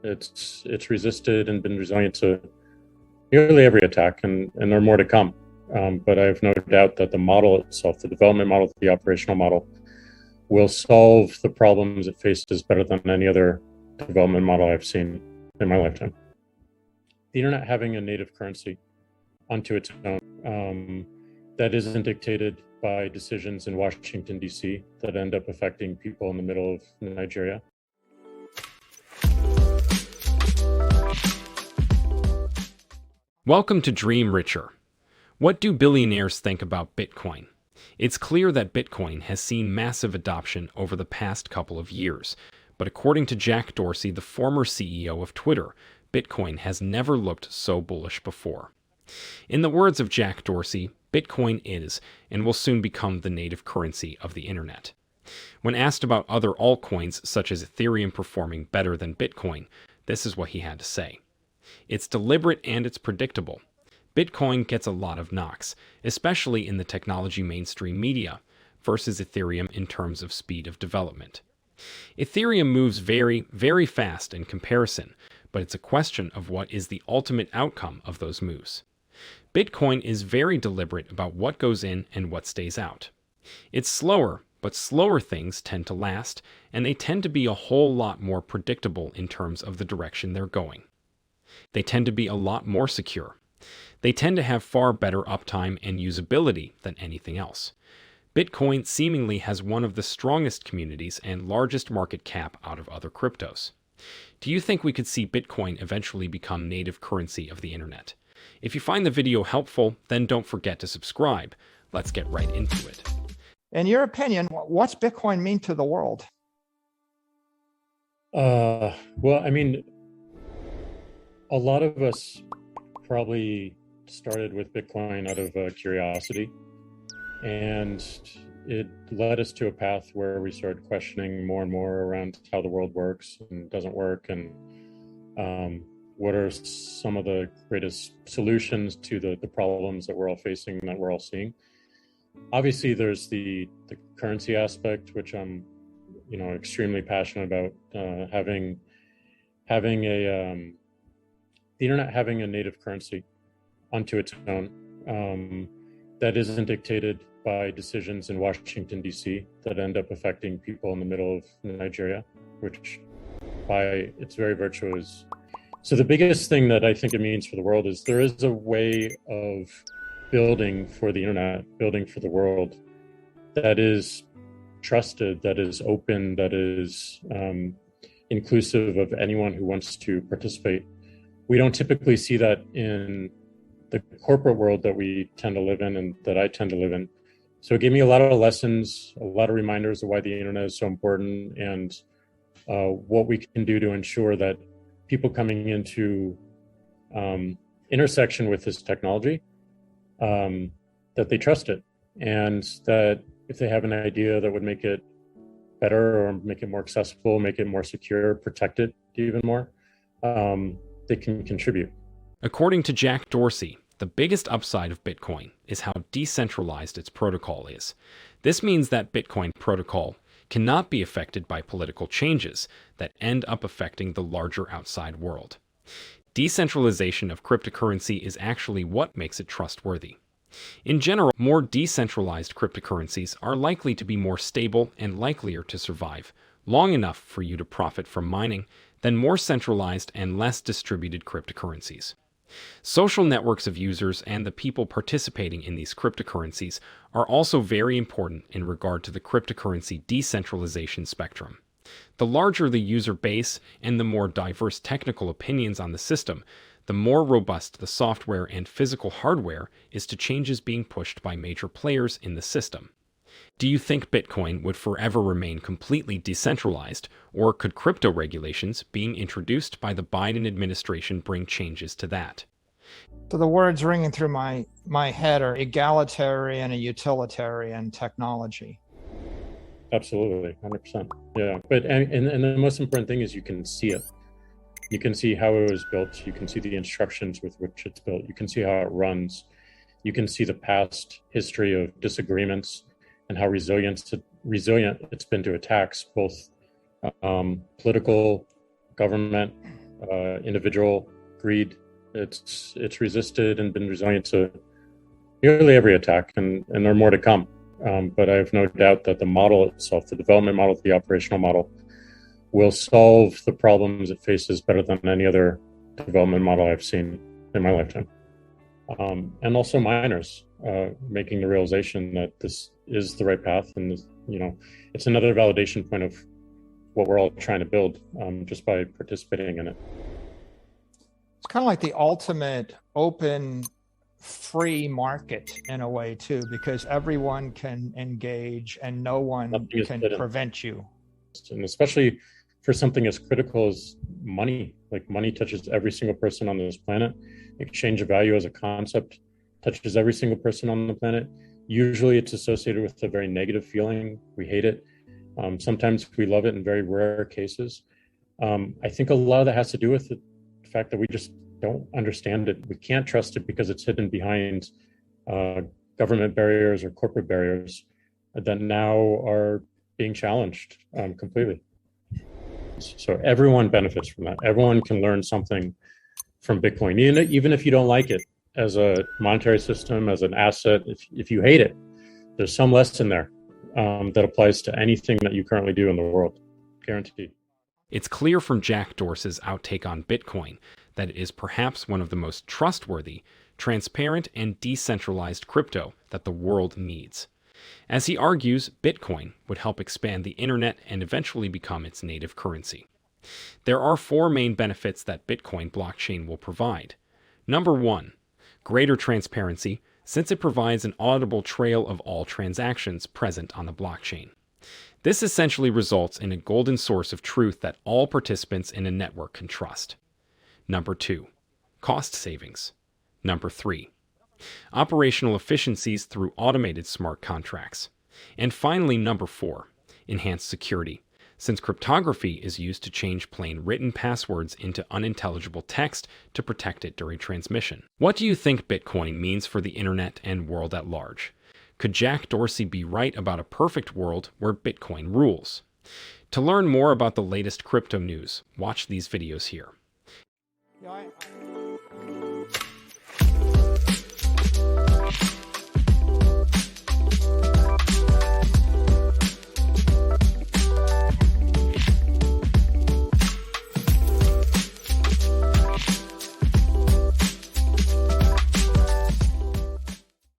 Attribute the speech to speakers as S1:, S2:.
S1: It's resisted and been resilient to nearly every attack, and there are more to come. But I have no doubt that the model itself, the development model, the operational model, will solve the problems it faces better than any other development model I've seen in my lifetime. The internet having a native currency unto its own that isn't dictated by decisions in Washington, D.C. that end up affecting people in the middle of Nigeria.
S2: Welcome to Dream Richer. What do billionaires think about Bitcoin? It's clear that Bitcoin has seen massive adoption over the past couple of years, but according to Jack Dorsey, the former CEO of Twitter, Bitcoin has never looked so bullish before. In the words of Jack Dorsey, Bitcoin is and will soon become the native currency of the internet. When asked about other altcoins such as Ethereum performing better than Bitcoin, this is what he had to say. It's deliberate and it's predictable. Bitcoin gets a lot of knocks, especially in the technology mainstream media, versus Ethereum in terms of speed of development. Ethereum moves very, very fast in comparison, but it's a question of what is the ultimate outcome of those moves. Bitcoin is very deliberate about what goes in and what stays out. It's slower, but slower things tend to last, and they tend to be a whole lot more predictable in terms of the direction they're going. They tend to be a lot more secure. They tend to have far better uptime and usability than anything else. Bitcoin seemingly has one of the strongest communities and largest market cap out of other cryptos. Do you think we could see Bitcoin eventually become native currency of the internet? If you find the video helpful, then don't forget to subscribe. Let's get right into it.
S3: In your opinion, what's Bitcoin mean to the world?
S1: Well, I mean, a lot of us probably started with Bitcoin out of curiosity, and it led us to a path where we started questioning more and more around how the world works and doesn't work, and what are some of the greatest solutions to the problems that we're all facing, that we're all seeing. Obviously, there's the currency aspect, which I'm extremely passionate about. Having a the internet having a native currency unto its own that isn't dictated by decisions in Washington, D.C. that end up affecting people in the middle of Nigeria, which by its very virtue is. So the biggest thing that I think it means for the world is there is a way of building for the internet, building for the world, that is trusted, that is open, that is inclusive of anyone who wants to participate. We don't typically see that in the corporate world that we tend to live in and that I tend to live in. So it gave me a lot of lessons, a lot of reminders of why the internet is so important, and what we can do to ensure that people coming into intersection with this technology, that they trust it, and that if they have an idea that would make it better or make it more accessible, make it more secure, protect it even more, they can contribute.
S2: According to Jack Dorsey, the biggest upside of Bitcoin is how decentralized its protocol is. This means that Bitcoin protocol cannot be affected by political changes that end up affecting the larger outside world. Decentralization of cryptocurrency is actually what makes it trustworthy. In general, more decentralized cryptocurrencies are likely to be more stable and likelier to survive long enough for you to profit from mining than more centralized and less distributed cryptocurrencies. Social networks of users and the people participating in these cryptocurrencies are also very important in regard to the cryptocurrency decentralization spectrum. The larger the user base and the more diverse technical opinions on the system, the more robust the software and physical hardware is to changes being pushed by major players in the system. Do you think Bitcoin would forever remain completely decentralized, or could crypto regulations being introduced by the Biden administration bring changes to that?
S3: So the words ringing through my head are egalitarian and utilitarian technology.
S1: Absolutely, 100%. Yeah, but and the most important thing is you can see it. You can see how it was built. You can see the instructions with which it's built. You can see how it runs. You can see the past history of disagreements and how resilient it's been to attacks, both political, government, individual greed. It's resisted and been resilient to nearly every attack, and there are more to come. But I have no doubt that the model itself, the development model, the operational model, will solve the problems it faces better than any other development model I've seen in my lifetime. And also miners making the realization that this is the right path, and this, it's another validation point of what we're all trying to build just by participating in it.
S3: It's kind of like the ultimate open, free market in a way too, because everyone can engage and no one can prevent you.
S1: And especially for something as critical as money. Like, money touches every single person on this planet. Exchange of value as a concept touches every single person on the planet. Usually it's associated with a very negative feeling. We hate it. Sometimes we love it in very rare cases. I think a lot of that has to do with the fact that we just don't understand it. We can't trust it because it's hidden behind government barriers or corporate barriers that now are being challenged completely. So everyone benefits from that. Everyone can learn something from Bitcoin, even if you don't like it as a monetary system, as an asset. If you hate it, there's some lesson there that applies to anything that you currently do in the world, guaranteed.
S2: It's clear from Jack Dorsey's outtake on Bitcoin that it is perhaps one of the most trustworthy, transparent, and decentralized crypto that the world needs. As he argues, Bitcoin would help expand the internet and eventually become its native currency. There are 4 main benefits that Bitcoin blockchain will provide. Number 1, greater transparency, since it provides an auditable trail of all transactions present on the blockchain. This essentially results in a golden source of truth that all participants in a network can trust. Number 2, cost savings. Number 3, operational efficiencies through automated smart contracts. And finally, number 4, enhanced security, since cryptography is used to change plain written passwords into unintelligible text to protect it during transmission. What do you think Bitcoin means for the internet and world at large? Could Jack Dorsey be right about a perfect world where Bitcoin rules? To learn more about the latest crypto news, watch these videos here.
S3: Yeah,